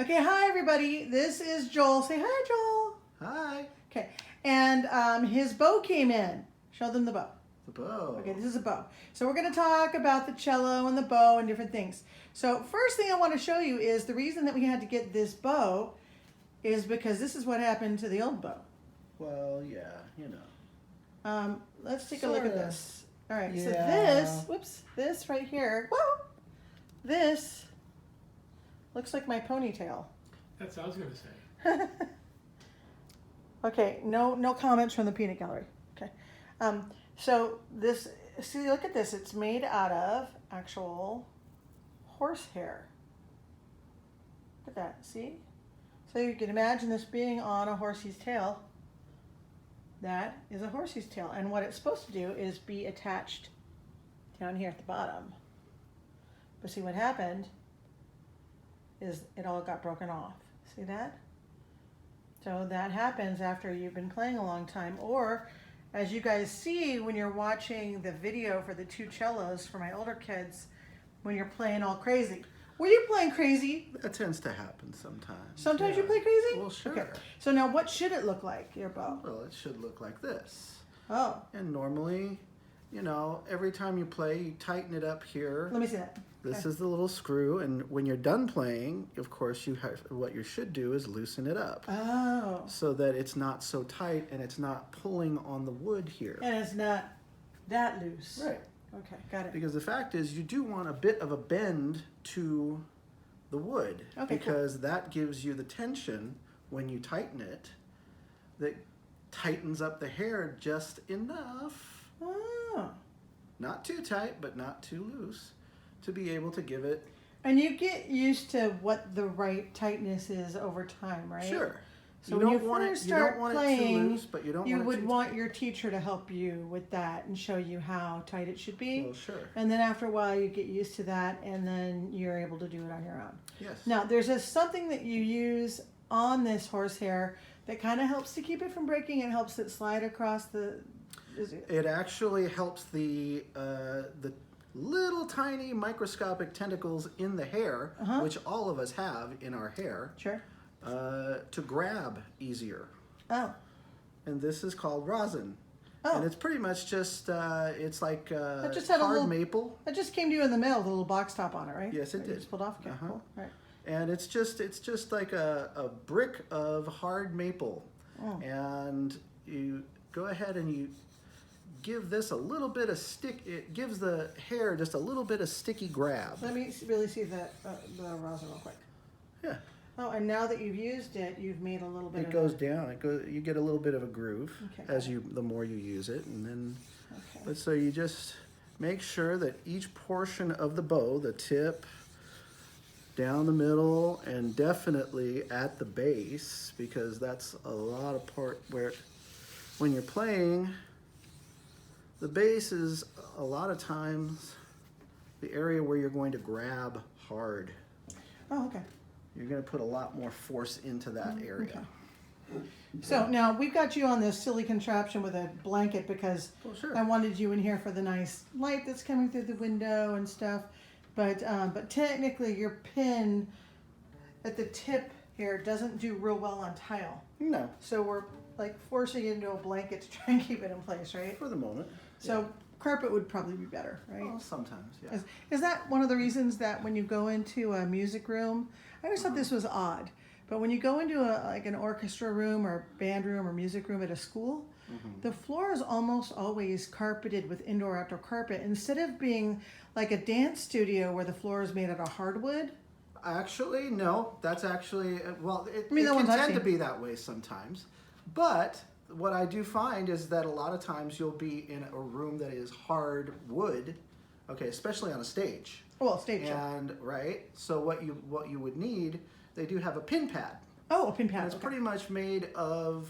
Okay, hi everybody. This is Joel. Say hi, Joel. Hi. Okay, and his bow came in. Show them the bow. The bow. Okay, this is a bow. So we're going to talk about the cello and the bow and different things. So first thing I want to show you is the reason that we had to get this bow is because this is what happened to the old bow. Well, yeah, you know. Let's take a look at Sorta. this. All right, so Yeah. this right here, whoa, this looks like my ponytail. That's what I was going to say. Okay, no comments from the peanut gallery. Okay, so this, see, look at this. It's made out of actual horsehair. Look at that. See? So you can imagine this being on a horsey's tail. That is a horsey's tail, and what it's supposed to do is be attached down here at the bottom. But see what happened is it all got broken off. See that? So that happens after you've been playing a long time, or as you guys see when you're watching the video for the two cellos for my older kids, when you're playing all crazy. Were you playing crazy? That tends to happen sometimes. Sometimes yeah. you play crazy? Well, sure. Okay. So now what should it look like, your bow? Well, it should look like this. Oh, And normally, you know, every time you play, you tighten it up here. let me see that. This Okay. is the little screw, and when you're done playing, of course, what you should do is loosen it up. Oh. So that it's not so tight and it's not pulling on the wood here. And it's not that loose. Right. Okay, got it. Because the fact is, you do want a bit of a bend to the wood, Okay, because that gives you the tension when you tighten it, that tightens up the hair just enough, Oh. not too tight but not too loose, to be able to give it. And you get used to what the right tightness is over time, right? Sure. So when you want first it, you don't start want it too playing, loose, but you don't you want it would too want tight. your teacher to help you with that and show you how tight it should be. Well, sure. And then after a while, you get used to that, and then you're able to do it on your own. Yes. Now, there's something that you use on this horsehair that kind of helps to keep it from breaking and helps it slide across the. Is it? It actually helps the little tiny microscopic tentacles in the hair, Uh-huh. which all of us have in our hair, Sure. to grab easier. Oh. And this is called rosin. Oh. And it's pretty much just, it's like just had a hard little- maple. That just came to you in the mail with a little box top on it, right? Yes, it That you did. just pulled off. Okay, Uh-huh. cool. All right. And it's just like a brick of hard maple. Oh. And you go ahead and you give this a little bit of stick. It gives the hair just a little bit of sticky grab. Let me really see the rosin real quick. Yeah. Oh, and now that you've used it, you've made a little bit It of goes down. It goes. You get a little bit of a groove Okay, as got the more you use it, and then. Okay. But so you just make sure that each portion of the bow, the tip, down the middle, and definitely at the base, because that's a lot of part where, when you're playing, the base is a lot of times the area where you're going to grab hard. Oh, okay. You're going to put a lot more force into that area. Okay. So now we've got you on this silly contraption with a blanket because Well, sure. I wanted you in here for the nice light that's coming through the window and stuff. But technically your pin at the tip here doesn't do real well on tile. No, So we're like forcing it into a blanket to try and keep it in place, right? for the moment. So carpet would probably be better, right? Well, sometimes, yeah. Is that one of the reasons that when you go into a music room, I always thought this was odd, but when you go into like an orchestra room or band room or music room at a school, the floor is almost always carpeted with indoor-outdoor carpet instead of being like a dance studio where the floor is made out of hardwood. Actually, no. That's actually, well, it I mean, the can ones I've tend to seen. be that way sometimes. But what I do find is that a lot of times you'll be in a room that is hard wood, okay, especially on a stage. Well, stage show. And, right, so what you would need, they do have a pin pad. Oh, a pin pad. And it's okay. pretty much made of,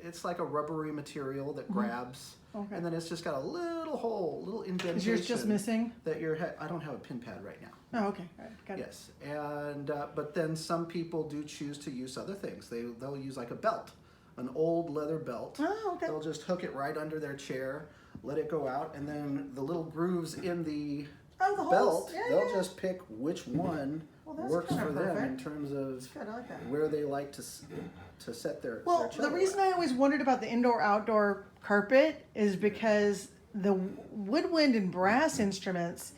it's like a rubbery material that grabs. Okay. And then it's just got a little hole, little indentation. Is yours just missing? That I don't have a pin pad right now. Oh, okay. All right. Got it. Yes, and but then some people do choose to use other things. They'll use like a belt, an old leather belt. Oh, okay. They'll just hook it right under their chair, let it go out, and then the little grooves in the Oh, the holes. belt, Yeah, they'll yeah. just pick which one Well, that's works kinda for them in perfect. terms of That's good, I like that. where they like to set their Well, cello the reason at. I always wondered about the indoor-outdoor carpet is because the woodwind and brass instruments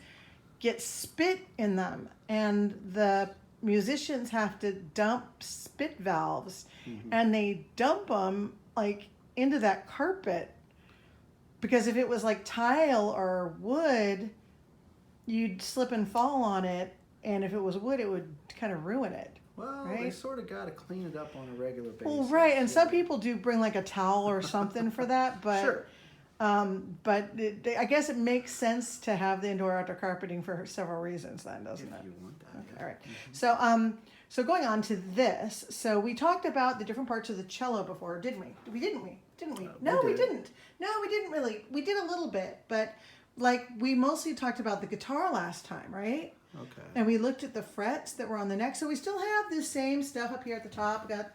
get spit in them, and the musicians have to dump spit valves, and they dump them like into that carpet because if it was like tile or wood, you'd slip and fall on it, and if it was wood, it would kind of ruin it. Well, they Right. sort of got to clean it up on a regular basis. Well, right, and some yeah. people do bring like a towel or something for that, but Sure. I guess it makes sense to have the indoor-outdoor carpeting for several reasons, then, doesn't If it? you want that. Okay, yeah. all right. So going on to this, so we talked about the different parts of the cello before, didn't we? Didn't we? No, we we did. didn't. No, we didn't really. We did a little bit, but like we mostly talked about the guitar last time, right? Okay. And we looked at the frets that were on the neck. So we still have the same stuff up here at the top. We got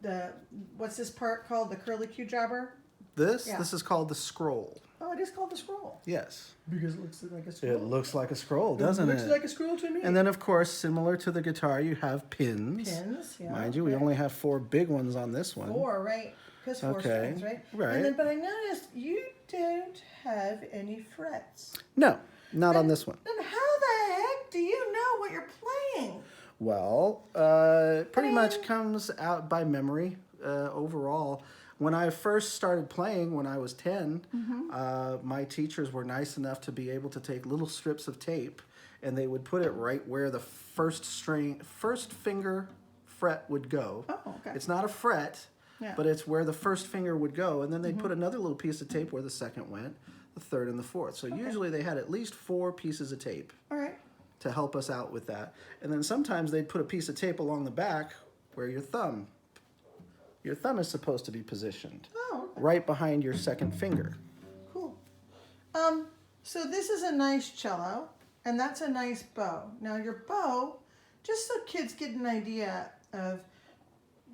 the what's this part called? The curly Q jabber. This Yeah. this is called the scroll. Oh, it is called the scroll. Yes. Because it looks like a scroll. It looks like a scroll, doesn't looks it? like a scroll to me. And then, of course, similar to the guitar, you have pins. Pins, yeah. Mind you, we right. only have 4 big ones on this one. Four, right? Because four Okay, strings, right? right. And then, but I noticed you don't have any frets. No, not on this one. Then how the heck do you know what you're playing? Well, pretty much comes out by memory overall. When I first started playing, when I was 10, my teachers were nice enough to be able to take little strips of tape and they would put it right where the first finger fret would go. Oh, okay. It's not a fret, Yeah. but it's where the first finger would go. And then they'd put another little piece of tape where the second went, the third and the fourth. So usually they had at least 4 pieces of tape All right. to help us out with that. And then sometimes they'd put a piece of tape along the back where your thumb is supposed to be positioned, Oh, okay. right behind your second finger. Cool. So this is a nice cello, and that's a nice bow. Now your bow, just so kids get an idea of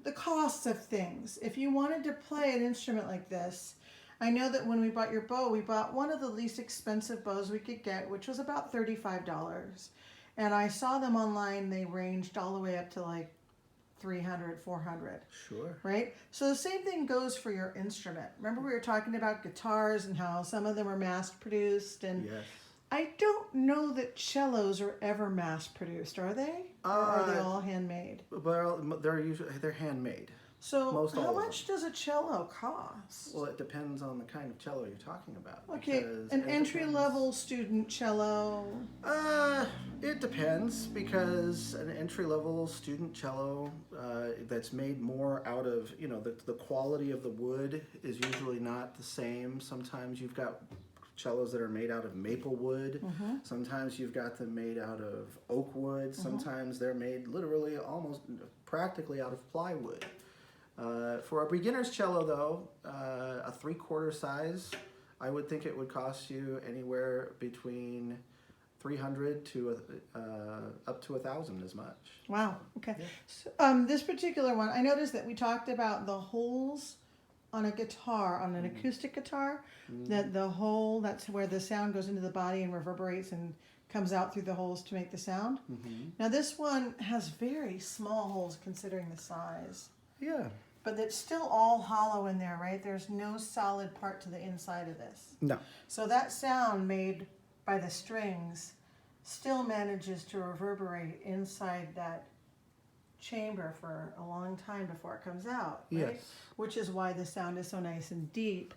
the costs of things. If you wanted to play an instrument like this, I know that when we bought your bow, we bought one of the least expensive bows we could get, which was about $35. And I saw them online, they ranged all the way up to like 300, 400. Sure. Right? So the same thing goes for your instrument. Remember we were talking about guitars and how some of them are mass produced, and Yes. I don't know that cellos are ever mass produced, are they? Or are they all handmade? Well, they're handmade. So most all how of them. much does a cello cost? Well, it depends on the kind of cello you're talking about. Okay, because an it entry depends. level student cello. It depends because an entry level student cello that's made more out of, the quality of the wood is usually not the same. Sometimes you've got cellos that are made out of maple wood. Sometimes you've got them made out of oak wood. Sometimes they're made literally almost practically out of plywood. For a beginner's cello, though, a 3/4 size, I would think it would cost you anywhere between $300 to up to $1,000 as much. Wow. Okay. Yeah. So, this particular one, I noticed that we talked about the holes on a guitar, on an acoustic guitar, that the hole, that's where the sound goes into the body and reverberates and comes out through the holes to make the sound. Now this one has very small holes considering the size, Yeah. but it's still all hollow in there, right? There's no solid part to the inside of this. No. So that sound made by the strings still manages to reverberate inside that chamber for a long time before it comes out, right? Yes. Which is why the sound is so nice and deep,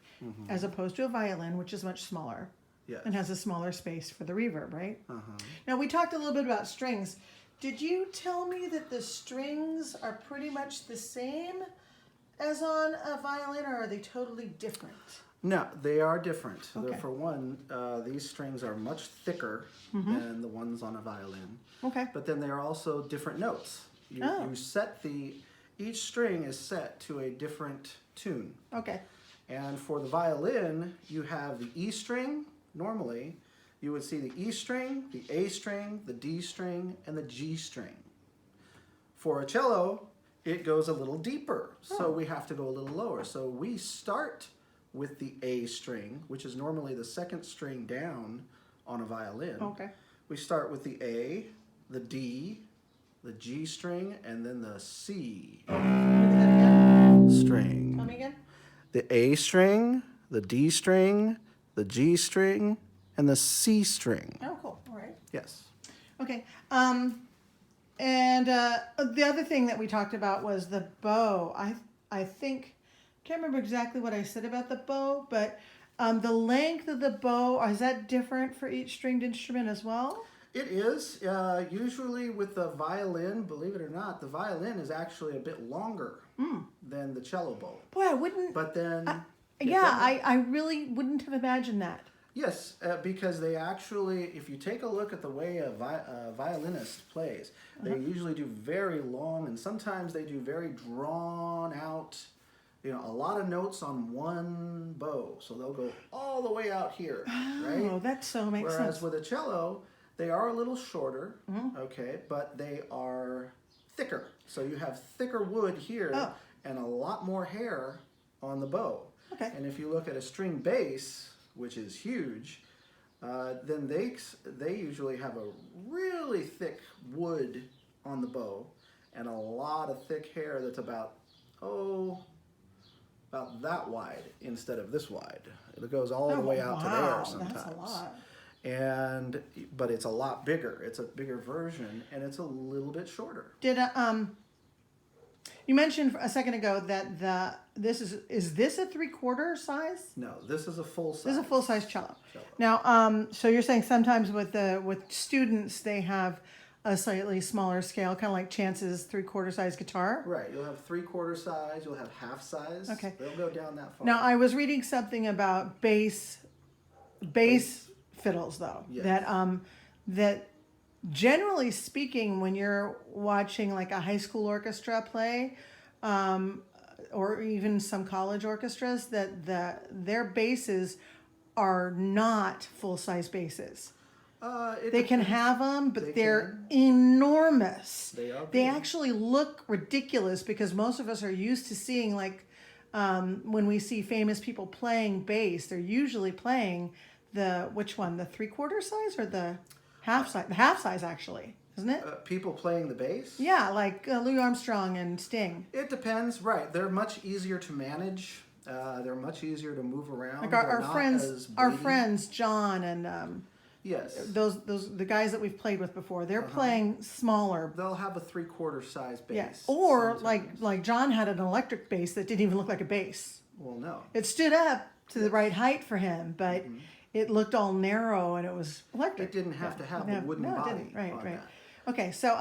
as opposed to a violin, which is much smaller Yes. and has a smaller space for the reverb, right? Uh-huh. Now we talked a little bit about strings. Did you tell me that the strings are pretty much the same as on a violin, or are they totally different? No, they are different. Okay. For one, these strings are much thicker than the ones on a violin. Okay. But then they are also different notes. Oh. You set each string is set to a different tune. Okay. And for the violin, you have the E string. Normally, you would see the E string, the A string, the D string, and the G string. For a cello, it goes a little deeper, so we have to go a little lower. So we start with the A string, which is normally the second string down on a violin. Okay. We start with the A, the D, the G string, and then the C Do that again. string. Tell me again. The A string, the D string, the G string, and the C string. Oh, cool. All right. Yes. Okay. And the other thing that we talked about was the bow. I think, can't remember exactly what I said about the bow, but the length of the bow, is that different for each stringed instrument as well? It is. Usually with the violin, believe it or not, the violin is actually a bit longer than the cello bow. Boy, I wouldn't. But then... I really wouldn't have imagined that. Yes, because they actually, if you take a look at the way a violinist plays, they usually do very long, and sometimes they do very drawn out, a lot of notes on one bow. So they'll go all the way out here, right? Oh, that so makes Whereas sense. with a cello, they are a little shorter, okay, but they are thicker. So you have thicker wood here and a lot more hair on the bow. Okay. And if you look at a string bass, which is huge, then they usually have a really thick wood on the bow and a lot of thick hair that's about that wide instead of this wide. It goes all the way out to there sometimes. That's a lot. But it's a lot bigger. It's a bigger version, and it's a little bit shorter. Did you mentioned a second ago that is this a 3/4 size? No, this is a full size. This is a full size cello. Now, so you're saying sometimes with students they have a slightly smaller scale, kind of like Chance's 3/4 size guitar. Right. You'll have 3/4 size. You'll have half size. Okay. They'll go down that far. Now, I was reading something about bass fiddles, though. Yes. That generally speaking, when you're watching like a high school orchestra play, or even some college orchestras, that their basses are not full size basses. They can have them, but they're enormous. They are They big. actually look ridiculous because most of us are used to seeing like when we see famous people playing bass, they're usually playing which one, the 3/4 size or the half size? The half size actually, isn't it? People playing the bass? Yeah, like Louis Armstrong and Sting. It depends. Right. They're much easier to manage. They're much easier to move around. Like They're our not friends, as our weighty. friends John and Yes. the guys that we've played with before. They're playing smaller. They'll have a 3/4 size bass. Yes. Or sometimes. like John had an electric bass that didn't even look like a bass. Well, no. It stood up to the right height for him, but it looked all narrow and it was electric. It didn't have to have a wooden no, it body. didn't. Right, on right. that. Okay, so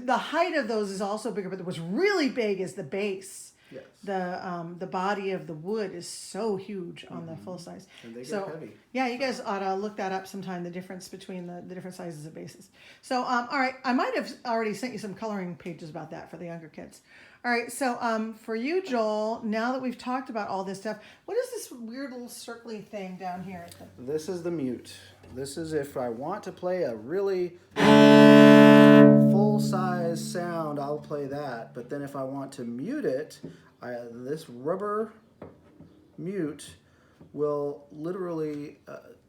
the height of those is also bigger, but what's really big is the base. Yes. The body of the wood is so huge on the full size. And they get heavy. Yeah, you guys ought to look that up sometime, the difference between the different sizes of bases. So, all right, I might have already sent you some coloring pages about that for the younger kids. All right, so for you, Joel, now that we've talked about all this stuff, what is this weird little circly thing down here? This is the mute. This is if I want to play a really full-size sound, I'll play that. But then if I want to mute it, this rubber mute will literally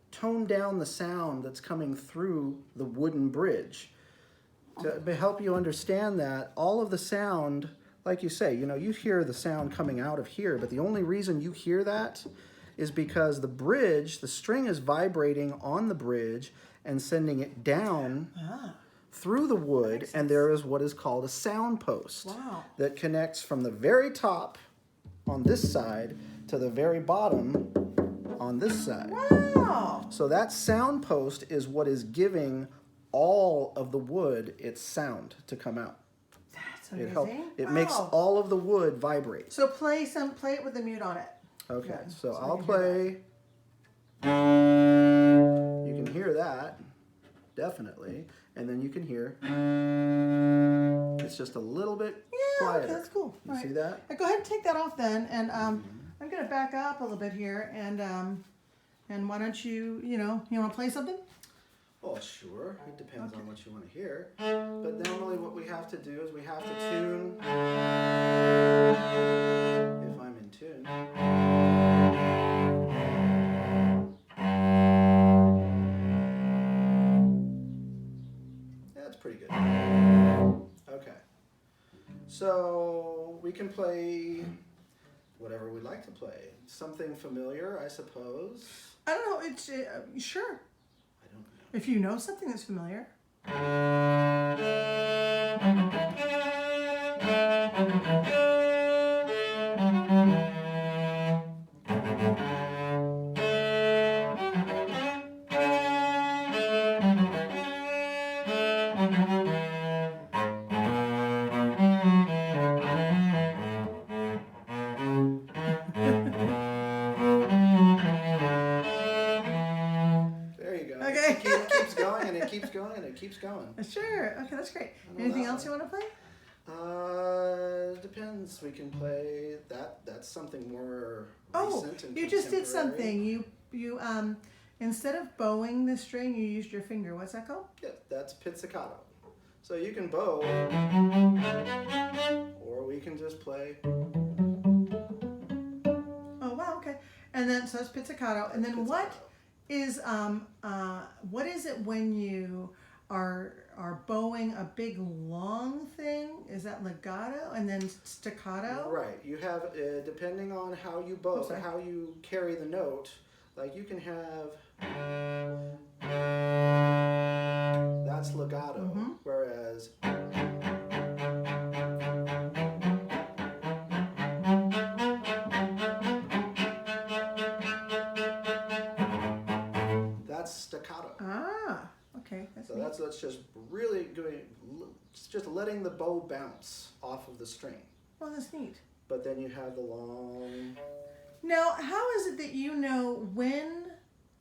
tone down the sound that's coming through the wooden bridge. To help you understand that, all of the sound, like you say, you hear the sound coming out of here, but the only reason you hear that is because the bridge, the string is vibrating on the bridge and sending it down through the wood, and there is what is called a sound post that connects from the very top on this side to the very bottom on this side. Wow! So that sound post is what is giving all of the wood its sound to come out. That's amazing. It makes all of the wood vibrate. So play it with the mute on it. Okay, Yeah, so so I'll we can play. You can hear that, definitely. And then you can hear. It's just a little bit quieter. Okay, that's cool. You All see right. that? Go ahead and take that off then. And I'm going to back up a little bit here. And why don't you want to play something? Oh, sure. It depends on what you want to hear. But normally what we have to do is we have to tune. If I'm in tune. That's pretty good. Okay. So we can play whatever we'd like to play. Something familiar, I suppose. I don't know. It's sure. I don't know. If you know something that's familiar. There you go. Okay. It keeps going and it keeps going and it keeps going. Sure. Okay, that's great. I know Anything that else you want to play? Depends. We can play that. That's something more Oh, recent and you just did contemporary. something. You instead of bowing the string, you used your finger. What's that called? Yeah, that's pizzicato. So you can bow, or we can just play. Oh wow. Okay. And then so it's pizzicato. And then what is it when you are bowing a big long thing? Is that legato and then staccato? Right. You have depending on how you bow, sorry. how you carry the note. Like you can have that's legato, whereas that's staccato. Ah. Okay. That's So neat. that's just really doing, it's just letting the bow bounce off of the string. Well, that's neat. But then you have the long. Now, how is it that you know when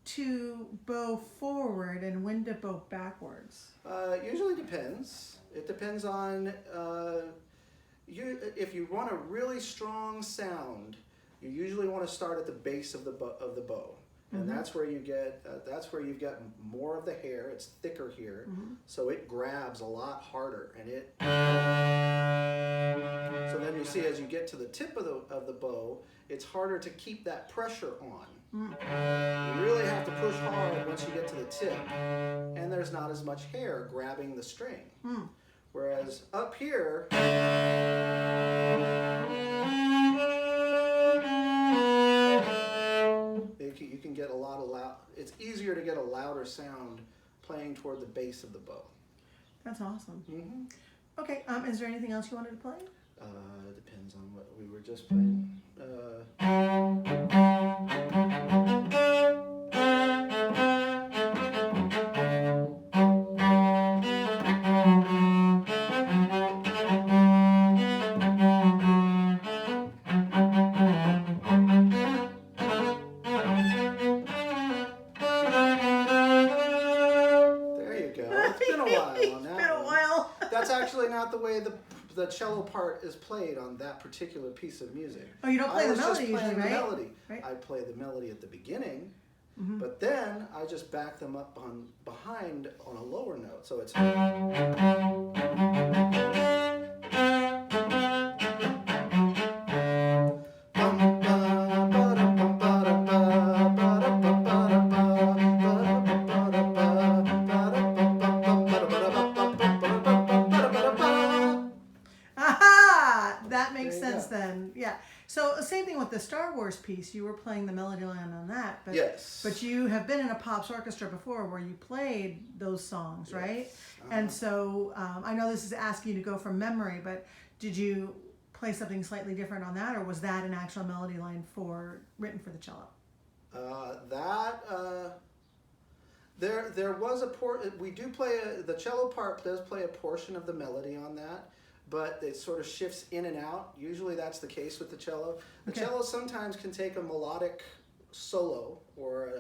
to bow forward and when to bow backwards? Usually depends. It depends on if you want a really strong sound, you usually want to start at the base of the bow. And that's where you get you've got more of the hair. It's thicker here, so it grabs a lot harder, and it. So then you see as you get to the tip of the bow, it's harder to keep that pressure on. You really have to push hard once you get to the tip, and there's not as much hair grabbing the string. Whereas up here. You can get a lot of loud. It's easier to get a louder sound playing toward the base of the bow. That's awesome. Mm-hmm. Okay. Is there anything else you wanted to play? Depends on what we were just playing. There you go. It's been a while on that. It's been a while. That's actually not the way the cello part is played on that particular piece of music. Oh, you don't play I the was just melody usually, playing the right? melody. Right. I play the melody at the beginning, but then I just back them up behind on a lower note. So it's. Aha! That makes There you sense go. then. Yeah. So same thing with the Star Wars piece. You were playing the melody line on that, but Yes. but you have been in a pops orchestra before where you played those songs, right? And so I know this is asking you to go from memory, but did you play something slightly different on that, or was that an actual melody line written for the cello? There was a we do play the cello part does play a portion of the melody on that, but it sort of shifts in and out. Usually that's the case with the cello. The Okay. cello sometimes can take a melodic solo or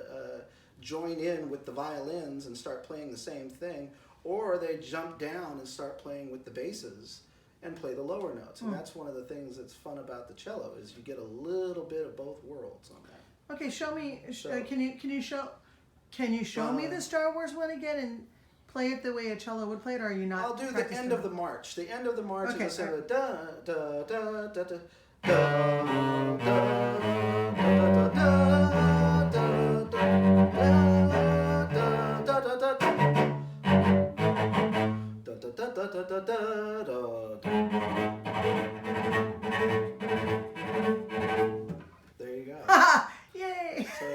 join in with the violins and start playing the same thing, or they jump down and start playing with the basses and play the lower notes. And that's one of the things that's fun about the cello is you get a little bit of both worlds on that. Okay, show me. So- Can you show me the Star Wars one again and play it the way a cello would play it, or are you not? I'll do the practiced end of enough? the march. The end of the march Okay, is a alright. da da da da da da da da da da da da da da da da. da da da da da. There you go. Yay! So,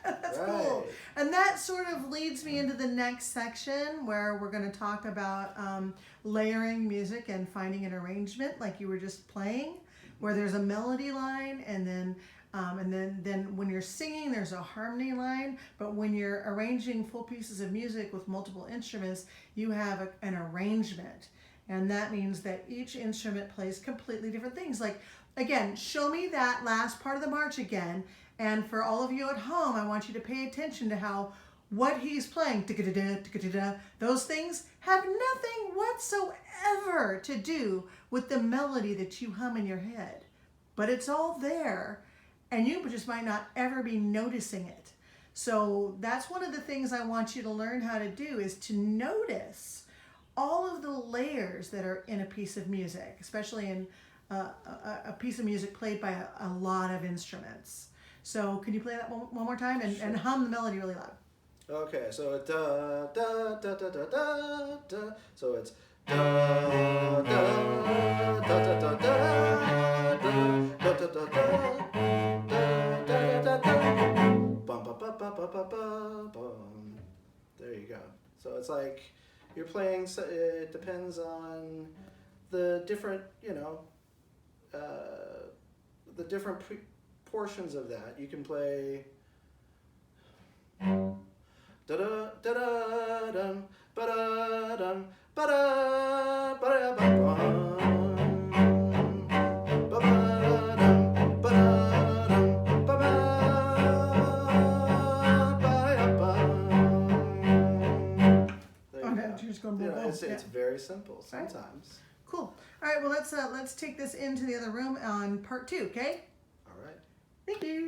That's right. cool. And that sort of leads me into the next section where we're going to talk about layering music and finding an arrangement, like you were just playing, where there's a melody line, and then when you're singing, there's a harmony line. But when you're arranging full pieces of music with multiple instruments, you have an arrangement, and that means that each instrument plays completely different things. Like, again, show me that last part of the march again. And for all of you at home, I want you to pay attention to how what he's playing, those things have nothing whatsoever to do with the melody that you hum in your head. But it's all there, and you just might not ever be noticing it. So that's one of the things I want you to learn how to do, is to notice all of the layers that are in a piece of music, especially in a piece of music played by a lot of instruments. So can you play that one more time and hum the melody really loud? Okay, so da da da da da da da. So it's da da da da da da da da da da da da da. Bum ba ba ba ba ba ba bum. There you go. So it's like you're playing. So it depends on the different, the different portions of that. You can play. Da da da da dum ba da dum ba da ba da ba bum ba ba dum ba da dum ba ba ba ya bum. There you Okay, go. you're just going You boom, know, boom. it's very simple sometimes. Cool. All right, well, let's take this into the other room on part 2, okay? All right. Thank you.